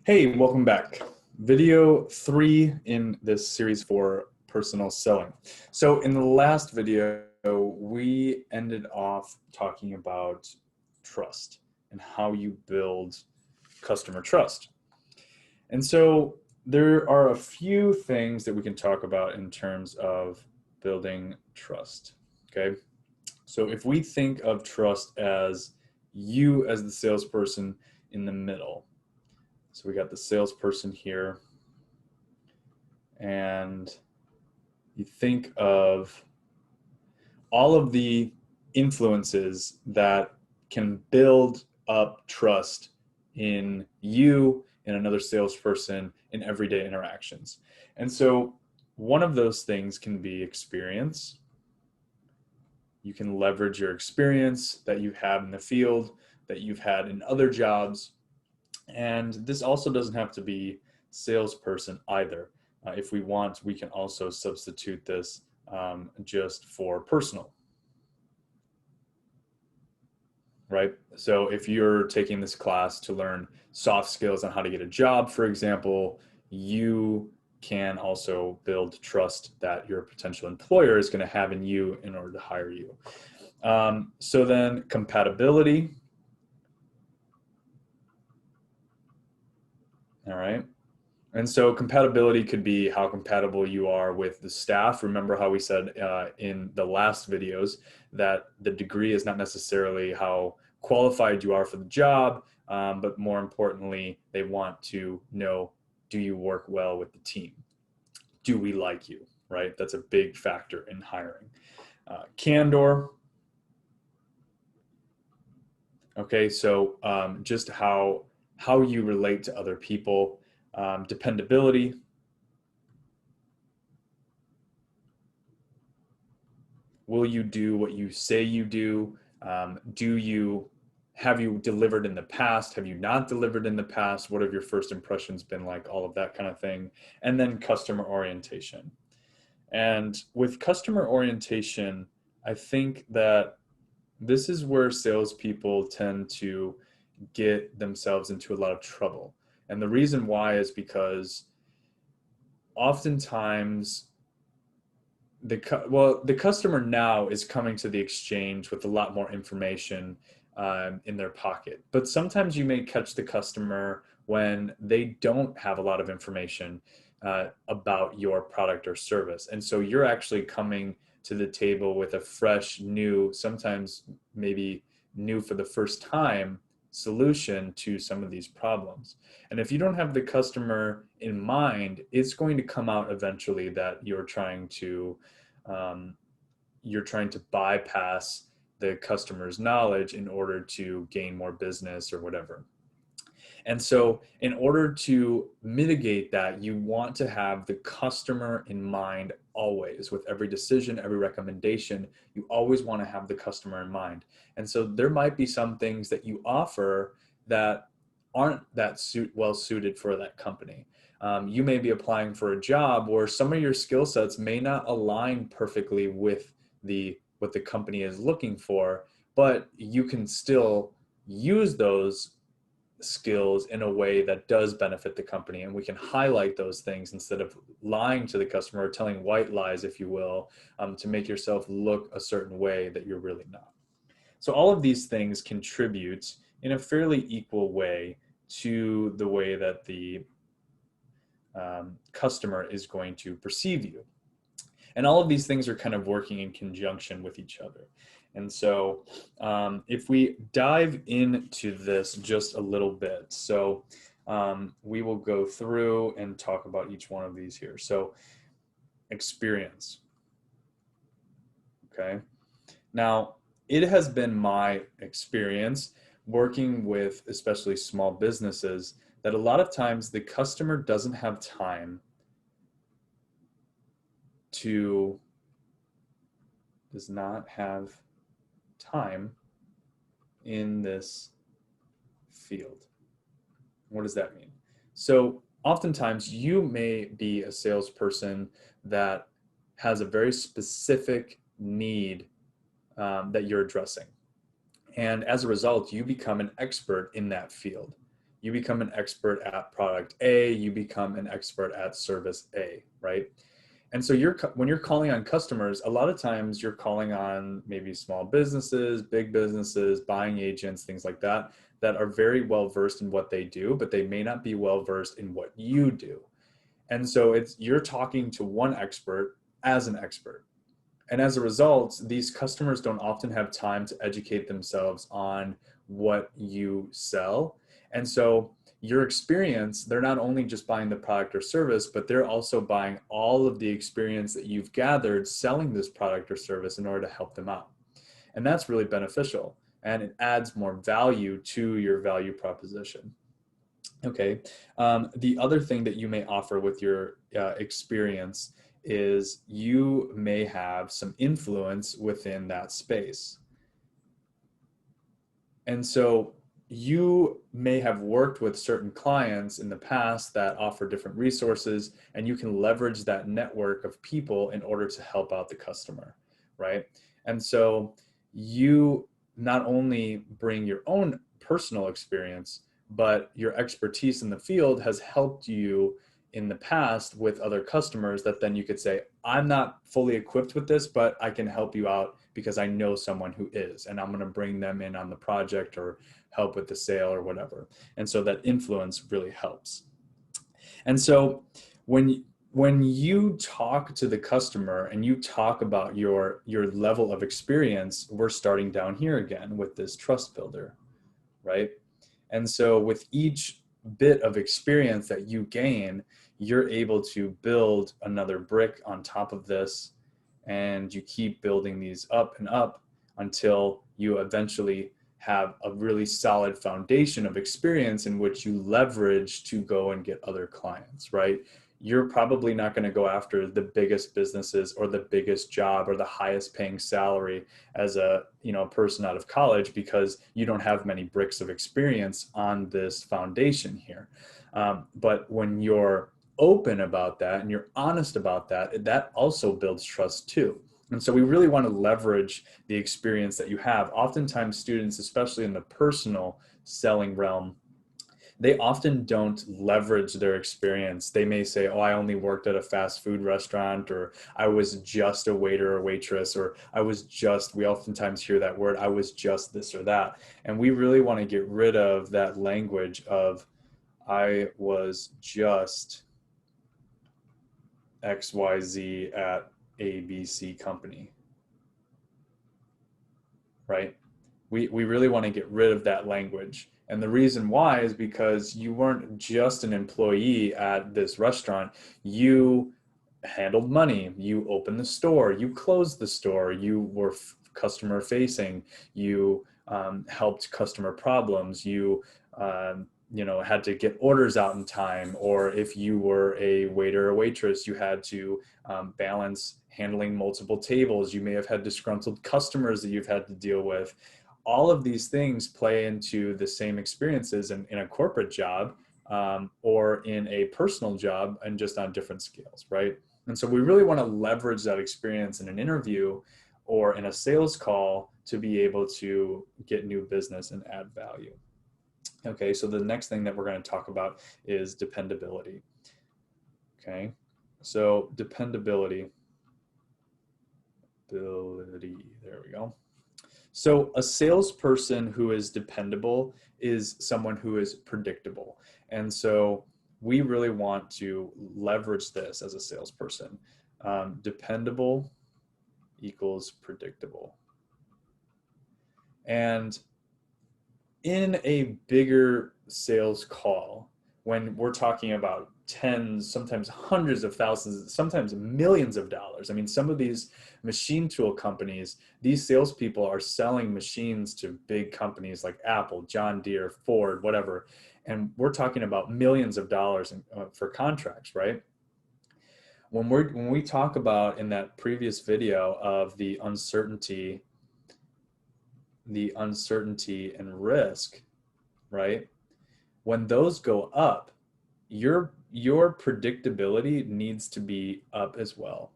Hey, welcome back. Video 3 in this series for personal selling. So in the last video, we ended off talking about trust and how you build customer trust. And so there are a few things that we can talk about in terms of building trust. Okay. So if we think of trust as you as the salesperson in the middle, so we got the salesperson here, and you think of all of the influences that can build up trust in you and another salesperson in everyday interactions. And so one of those things can be experience. You can leverage your experience that you have in the field, that you've had in other jobs. And this also doesn't have to be salesperson either. If we want, we can also substitute this just for personal, right? So if you're taking this class to learn soft skills on how to get a job, for example, you can also build trust that your potential employer is going to have in you in order to hire you. So then compatibility. All right. And so compatibility could be how compatible you are with the staff. Remember how we said in the last videos that the degree is not necessarily how qualified you are for the job, but more importantly, they want to know, do you work well with the team? Do we like you, right? That's a big factor in hiring. Candor. Okay, so just how you relate to other people. Dependability. Will you do what you say you do? Have you delivered in the past? Have you not delivered in the past? What have your first impressions been like? All of that kind of thing. And then customer orientation. And with customer orientation, I think that this is where salespeople tend to get themselves into a lot of trouble. And the reason why is because oftentimes the customer now is coming to the exchange with a lot more information in their pocket, but sometimes you may catch the customer when they don't have a lot of information about your product or service, and so you're actually coming to the table with a fresh, new, sometimes maybe new for the first time solution to some of these problems. And if you don't have the customer in mind, it's going to come out eventually that um, you're trying to bypass the customer's knowledge in order to gain more business or whatever. And so in order to mitigate that, you want to have the customer in mind always. With every decision, every recommendation, you always want to have the customer in mind. And so there might be some things that you offer that aren't that well suited for that company. You may be applying for a job where some of your skill sets may not align perfectly with what the company is looking for, but you can still use those skills in a way that does benefit the company, and we can highlight those things instead of lying to the customer or telling white lies, if you will, to make yourself look a certain way that you're really not. So all of these things contribute in a fairly equal way to the way that the customer is going to perceive you. And all of these things are kind of working in conjunction with each other. And so if we dive into this just a little bit, so we will go through and talk about each one of these here. So experience, okay? Now, it has been my experience working with especially small businesses that a lot of times the customer doesn't have time to, does not have time in this field. What does that mean? So oftentimes you may be a salesperson that has a very specific need that you're addressing. And as a result, you become an expert in that field. you become an expert at product A, you become an expert at service A, right? And so when you're calling on customers, a lot of times you're calling on maybe small businesses, big businesses, buying agents, things like that, that are very well versed in what they do, but they may not be well versed in what you do. And so you're talking to one expert as an expert. And as a result, these customers don't often have time to educate themselves on what you sell. And so your experience, they're not only just buying the product or service, but they're also buying all of the experience that you've gathered selling this product or service in order to help them out. And that's really beneficial. And it adds more value to your value proposition. Okay. The other thing that you may offer with your experience is you may have some influence within that space. And so you may have worked with certain clients in the past that offer different resources, and you can leverage that network of people in order to help out the customer, right? And so you not only bring your own personal experience, but your expertise in the field has helped you in the past with other customers that then you could say, I'm not fully equipped with this, but I can help you out because I know someone who is, and I'm going to bring them in on the project or help with the sale or whatever. And so that influence really helps. And so when you talk to the customer and you talk about your level of experience, we're starting down here again with this trust builder, right? And so with each bit of experience that you gain, you're able to build another brick on top of this, and you keep building these up and up until you eventually have a really solid foundation of experience in which you leverage to go and get other clients, right? You're probably not going to go after the biggest businesses or the biggest job or the highest paying salary as a person out of college, because you don't have many bricks of experience on this foundation here. But when you're open about that and you're honest about that, that also builds trust too. And so we really want to leverage the experience that you have. Oftentimes students, especially in the personal selling realm, they often don't leverage their experience. They may say, oh, I only worked at a fast food restaurant, or I was just a waiter or waitress, or we oftentimes hear that word, I was just this or that. And we really want to get rid of that language of, I was just XYZ at ABC company, right? We really want to get rid of that language. And the reason why is because you weren't just an employee at this restaurant. You handled money, you opened the store, you closed the store, you were customer facing, you helped customer problems, you had to get orders out in time, or if you were a waiter or waitress, you had to balance handling multiple tables. You may have had disgruntled customers that you've had to deal with. All of these things play into the same experiences in a corporate job or in a personal job, and just on different scales, right? And so we really want to leverage that experience in an interview or in a sales call to be able to get new business and add value. Okay, so the next thing that we're going to talk about is dependability. Okay, so dependability. There we go. So a salesperson who is dependable is someone who is predictable. And so we really want to leverage this as a salesperson. Dependable equals predictable. And in a bigger sales call, when we're talking about tens, sometimes hundreds of thousands, sometimes millions of dollars. I mean, some of these machine tool companies, these salespeople are selling machines to big companies like Apple, John Deere, Ford, whatever. And we're talking about millions of dollars for contracts, right? When we talk about in that previous video of the uncertainty and risk, right? When those go up, your predictability needs to be up as well.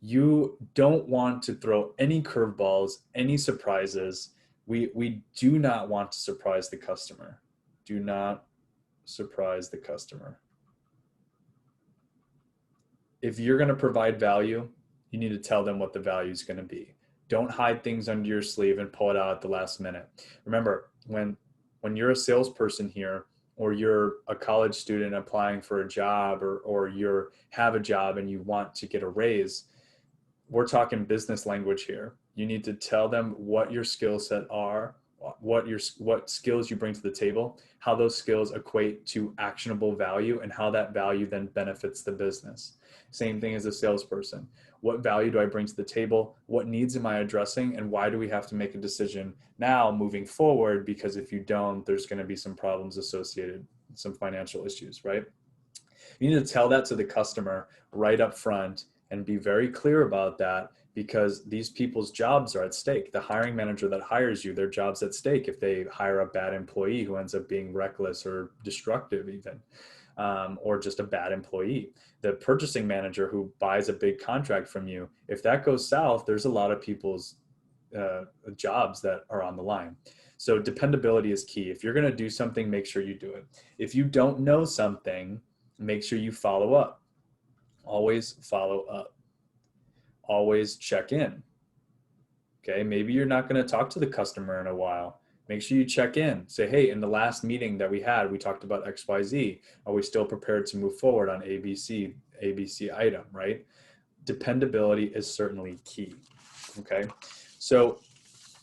You don't want to throw any curveballs, any surprises. We do not want to surprise the customer. Do not surprise the customer. If you're going to provide value, you need to tell them what the value is going to be. Don't hide things under your sleeve and pull it out at the last minute. Remember, when you're a salesperson here, or you're a college student applying for a job, or you have a job and you want to get a raise, we're talking business language here. You need to tell them what your skill set are, what skills you bring to the table, how those skills equate to actionable value, and how that value then benefits the business. Same thing as a salesperson. What value do I bring to the table? What needs am I addressing? And why do we have to make a decision now moving forward? Because if you don't, there's going to be some problems associated, some financial issues, right? You need to tell that to the customer right up front and be very clear about that, because these people's jobs are at stake. The hiring manager that hires you, their job's at stake if they hire a bad employee who ends up being reckless or destructive even, or just a bad employee. The purchasing manager who buys a big contract from you, if that goes south, there's a lot of people's jobs that are on the line. So dependability is key. If you're going to do something, make sure you do it. If you don't know something, make sure you follow up. Always follow up. Always check in. Okay, maybe you're not going to talk to the customer in a while. Make sure you check in. Say, hey, in the last meeting that we had, we talked about XYZ. Are we still prepared to move forward on ABC item, right? Dependability is certainly key. Okay, so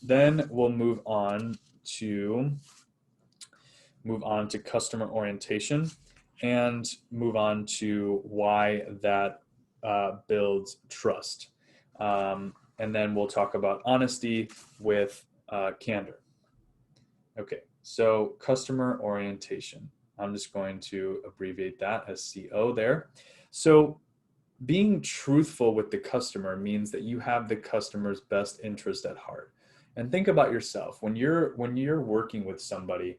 then we'll move on to customer orientation, and move on to why that builds trust. And then we'll talk about honesty with candor. Okay, so customer orientation. I'm just going to abbreviate that as CO there. So being truthful with the customer means that you have the customer's best interest at heart. And think about yourself. When you're working with somebody,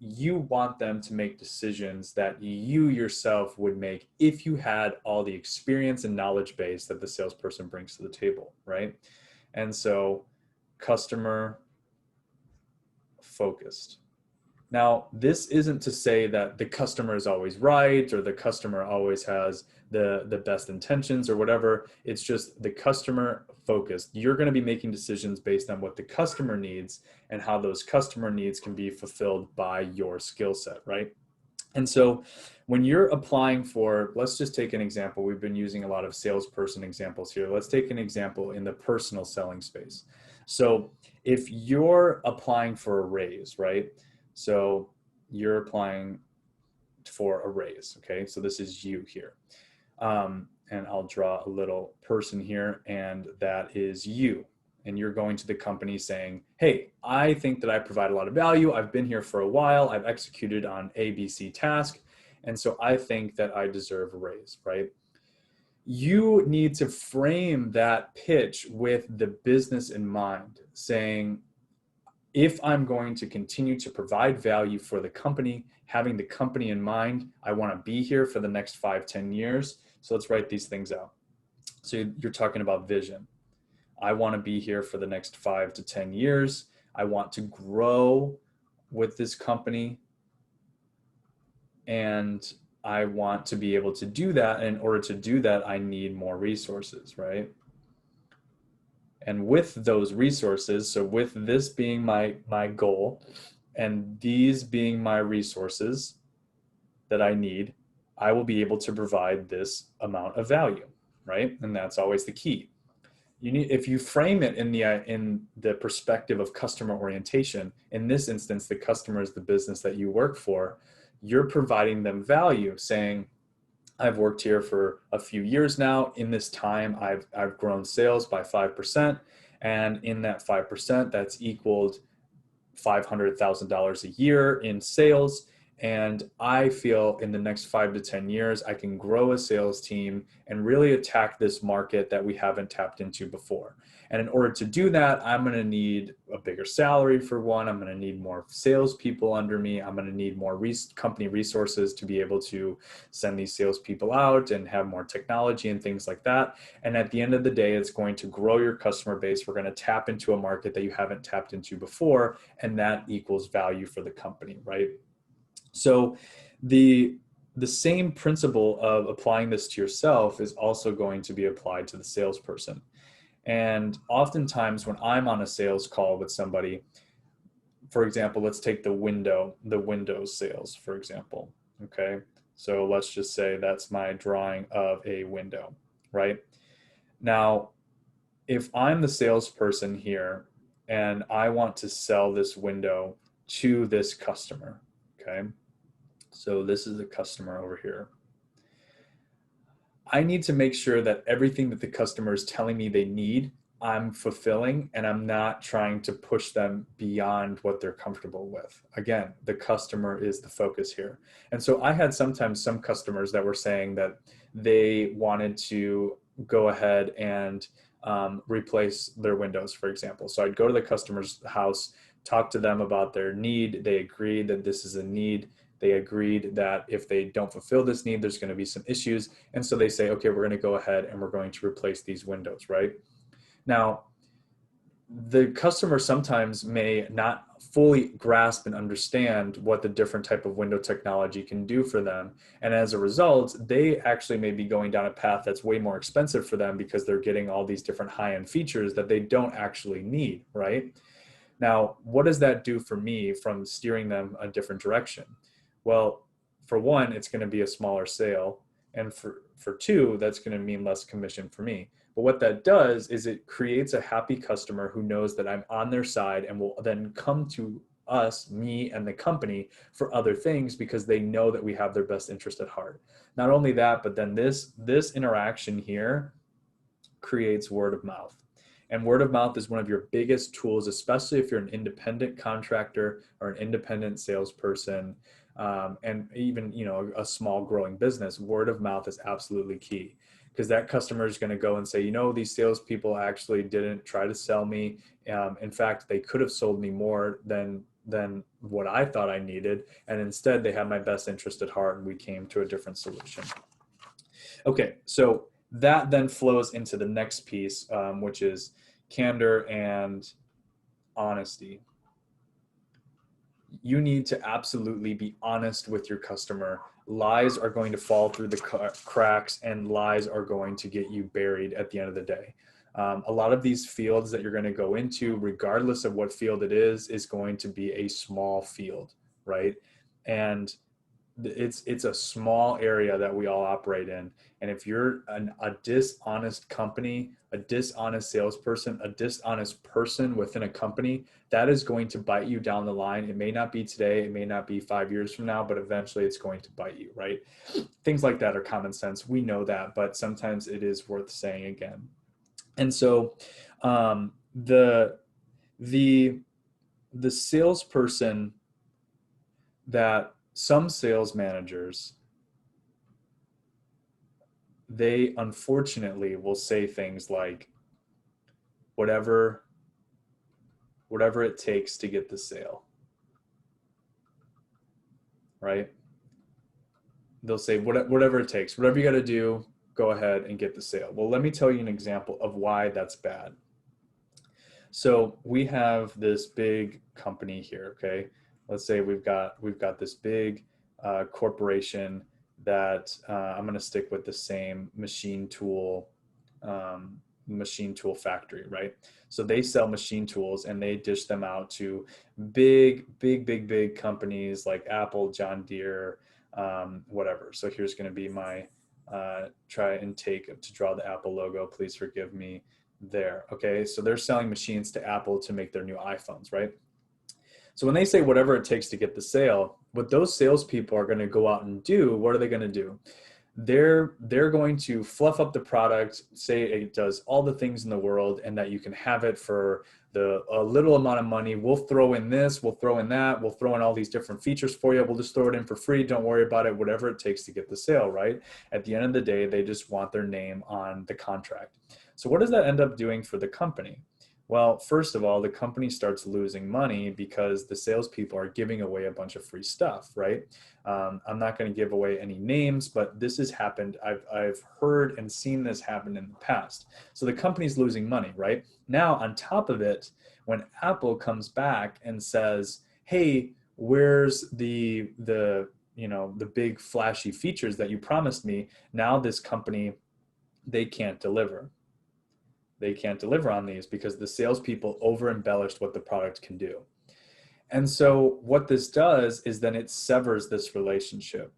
you want them to make decisions that you yourself would make if you had all the experience and knowledge base that the salesperson brings to the table, right? And so customer focused. Now, this isn't to say that the customer is always right, or the customer always has the best intentions or whatever. It's just the customer focused. You're going to be making decisions based on what the customer needs and how those customer needs can be fulfilled by your skill set, right? And so when you're applying for, let's just take an example. We've been using a lot of salesperson examples here. Let's take an example in the personal selling space. So if you're applying for a raise, right? So you're applying for a raise, okay? So this is you here. And I'll draw a little person here, and that is you. And you're going to the company saying, hey, I think that I provide a lot of value. I've been here for a while. I've executed on ABC task. And so I think that I deserve a raise, right? You need to frame that pitch with the business in mind, saying, if I'm going to continue to provide value for the company, having the company in mind, I want to be here for the next 5-10 years. So let's write these things out. So you're talking about vision. I want to be here for the next 5 to 10 years. I want to grow with this company, and I want to be able to do that. And in order to do that, I need more resources, right? And with those resources, so with this being my goal and these being my resources that I need, I will be able to provide this amount of value, right? And that's always the key. You need, if you frame it in the perspective of customer orientation, in this instance, the customer is the business that you work for, you're providing them value, saying, I've worked here for a few years now. In this time, I've grown sales by 5%. And in that 5%, that's equaled $500,000 a year in sales. And I feel in the next 5 to 10 years, I can grow a sales team and really attack this market that we haven't tapped into before. And in order to do that, I'm going to need a bigger salary for one. I'm going to need more salespeople under me. I'm going to need more company resources to be able to send these salespeople out and have more technology and things like that. And at the end of the day, it's going to grow your customer base. We're going to tap into a market that you haven't tapped into before, and that equals value for the company, right? So the the same principle of applying this to yourself is also going to be applied to the salesperson. And oftentimes when I'm on a sales call with somebody, for example, let's take the Windows sales, for example. Okay. So let's just say that's my drawing of a window, right? Now, if I'm the salesperson here and I want to sell this window to this customer, okay? So this is a customer over here. I need to make sure that everything that the customer is telling me they need, I'm fulfilling, and I'm not trying to push them beyond what they're comfortable with. Again, the customer is the focus here. And so I had sometimes some customers that were saying that they wanted to go ahead and replace their windows, for example. So I'd go to the customer's house, talk to them about their need. They agreed that this is a need. They agreed that if they don't fulfill this need, there's going to be some issues. And so they say, okay, we're going to go ahead and we're going to replace these windows, right? Now, the customer sometimes may not fully grasp and understand what the different type of window technology can do for them. And as a result, they actually may be going down a path that's way more expensive for them because they're getting all these different high-end features that they don't actually need, right? Now, what does that do for me from steering them a different direction? Well, for one, it's going to be a smaller sale. And for two, that's going to mean less commission for me. But what that does is it creates a happy customer who knows that I'm on their side and will then come to us, me and the company, for other things because they know that we have their best interest at heart. Not only that, but then this interaction here creates word of mouth. And word of mouth is one of your biggest tools, especially if you're an independent contractor or an independent salesperson, and even a small growing business. Word of mouth is absolutely key because that customer is going to go and say, these salespeople actually didn't try to sell me. In fact, they could have sold me more than what I thought I needed, and instead they had my best interest at heart, and we came to a different solution. Okay, so that then flows into the next piece, which is candor and honesty. You need to absolutely be honest with your customer. Lies are going to fall through the cracks, and lies are going to get you buried at the end of the day. A lot of these fields that you're going to go into, regardless of what field it is going to be a small field, right? And it's a small area that we all operate in. And if you're a dishonest company, a dishonest salesperson, a dishonest person within a company, that is going to bite you down the line. It may not be today, it may not be 5 years from now, but eventually it's going to bite you, right? Things like that are common sense. We know that, but sometimes it is worth saying again. And so the salesperson that some sales managers, they unfortunately will say things like, whatever it takes to get the sale, right? They'll say, whatever it takes, whatever you got to do, go ahead and get the sale. Well, let me tell you an example of why that's bad. So we have this big company here, okay? Let's say we've got this big corporation that I'm going to stick with the same machine tool factory, right? So they sell machine tools and they dish them out to big companies like Apple, John Deere, whatever. So here's going to be my try and take to draw the Apple logo. Please forgive me there. Okay, so they're selling machines to Apple to make their new iPhones, right? So when they say whatever it takes to get the sale, what those salespeople are going to go out and do, what are they going to do? They're going to fluff up the product, say it does all the things in the world, and that you can have it for a little amount of money. We'll throw in this, we'll throw in that, we'll throw in all these different features for you. We'll just throw it in for free. Don't worry about it. Whatever it takes to get the sale, right? At the end of the day, they just want their name on the contract. So what does that end up doing for the company? Well, first of all, the company starts losing money because the salespeople are giving away a bunch of free stuff, right? I'm not going to give away any names, but this has happened. I've heard and seen this happen in the past. So the company's losing money, right? Now, on top of it, when Apple comes back and says, hey, where's the you know, the big flashy features that you promised me? Now this company, they can't deliver. They can't deliver on these because the salespeople over embellished what the product can do. And so what this does is then it severs this relationship.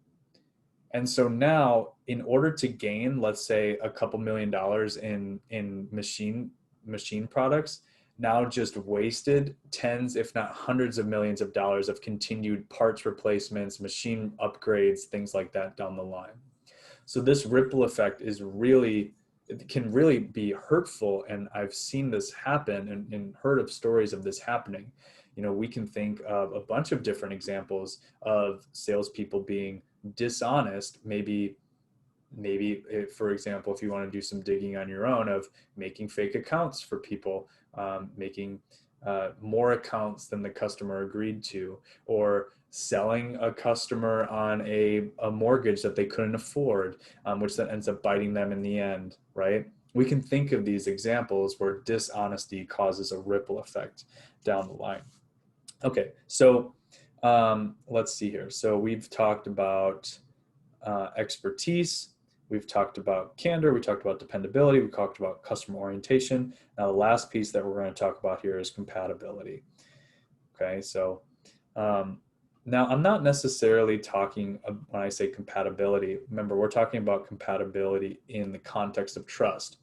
And so now, in order to gain, let's say, a couple $1 million in machine products, now just wasted tens, if not hundreds of millions of dollars of continued parts replacements, machine upgrades, things like that down the line. So this ripple effect is really, it can really be hurtful. And I've seen this happen and heard of stories of this happening. You know, we can think of a bunch of different examples of salespeople being dishonest, maybe if, for example, if you want to do some digging on your own, of making fake accounts for people, making more accounts than the customer agreed to, or selling a customer on a mortgage that they couldn't afford, which then ends up biting them in the end, right? We can think of these examples where dishonesty causes a ripple effect down the line. Okay, so let's see here. So we've talked about expertise. We've talked about candor. We talked about dependability. We talked about customer orientation. Now, the last piece that we're going to talk about here is compatibility. Okay, so now I'm not necessarily talking, when I say compatibility, remember, we're talking about compatibility in the context of trust.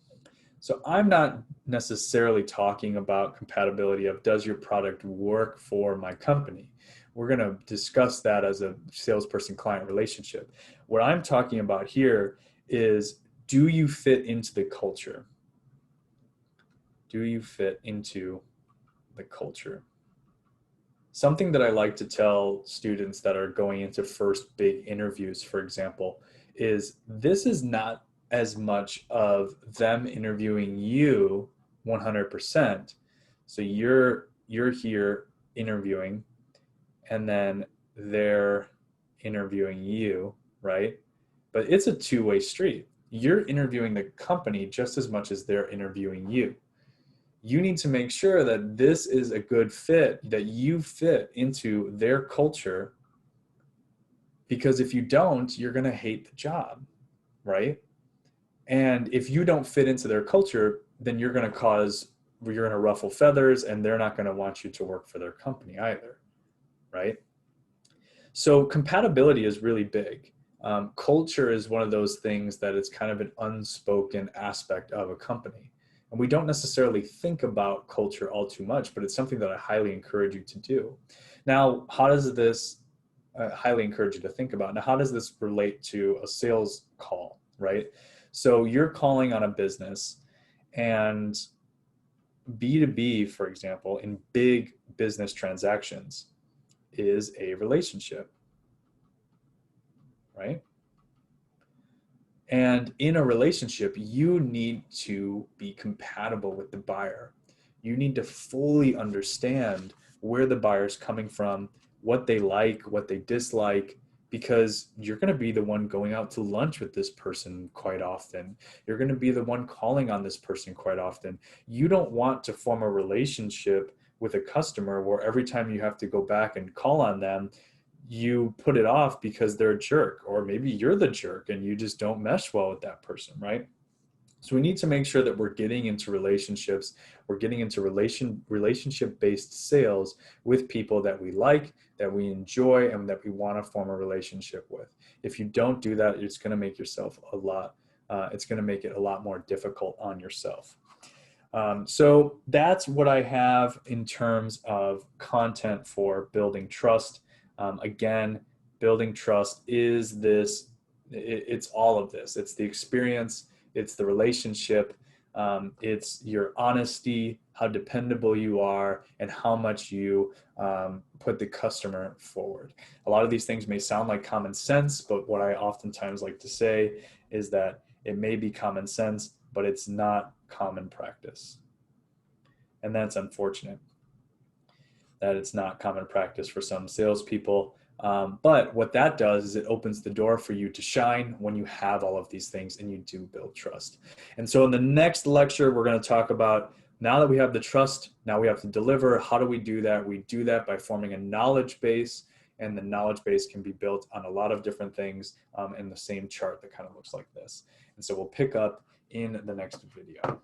So I'm not necessarily talking about compatibility of, does your product work for my company? We're going to discuss that as a salesperson-client relationship. What I'm talking about here is, do you fit into the culture? Do you fit into the culture? Something that I like to tell students that are going into first big interviews, for example, is this is not as much of them interviewing you 100%. So you're here interviewing, and then they're interviewing you, right? But it's a two-way street. You're interviewing the company just as much as they're interviewing you. You need to make sure that this is a good fit, that you fit into their culture, because if you don't, you're going to hate the job, right? And if you don't fit into their culture, then you're going to ruffle feathers, and they're not going to want you to work for their company either, right? So compatibility is really big. Culture is one of those things that it's kind of an unspoken aspect of a company. And we don't necessarily think about culture all too much, but it's something that I highly encourage you to do. Now, how does this, highly encourage you to think about, now, how does this relate to a sales call, right? So you're calling on a business, and B2B, for example, in big business transactions is a relationship, right? And in a relationship, you need to be compatible with the buyer. You need to fully understand where the buyer's coming from, what they like, what they dislike, because you're going to be the one going out to lunch with this person quite often. You're going to be the one calling on this person quite often. You don't want to form a relationship with a customer where every time you have to go back and call on them, you put it off because they're a jerk, or maybe you're the jerk and you just don't mesh well with that person, right? So we need to make sure that we're getting into relationships, we're getting into relationship-based sales with people that we like, that we enjoy, and that we want to form a relationship with. If you don't do that, it's going to make yourself it's going to make it a lot more difficult on yourself. So that's what I have in terms of content for building trust. Again, building trust is it's all of this. It's the experience, it's the relationship, it's your honesty, how dependable you are, and how much you put the customer forward. A lot of these things may sound like common sense, but what I oftentimes like to say is that it may be common sense, but it's not common practice. And that's unfortunate that it's not common practice for some salespeople. But what that does is it opens the door for you to shine when you have all of these things and you do build trust. And so in the next lecture, we're going to talk about, now that we have the trust, now we have to deliver. How do we do that? We do that by forming a knowledge base and the knowledge base can be built on a lot of different things in the same chart that kind of looks like this. And so we'll pick up in the next video.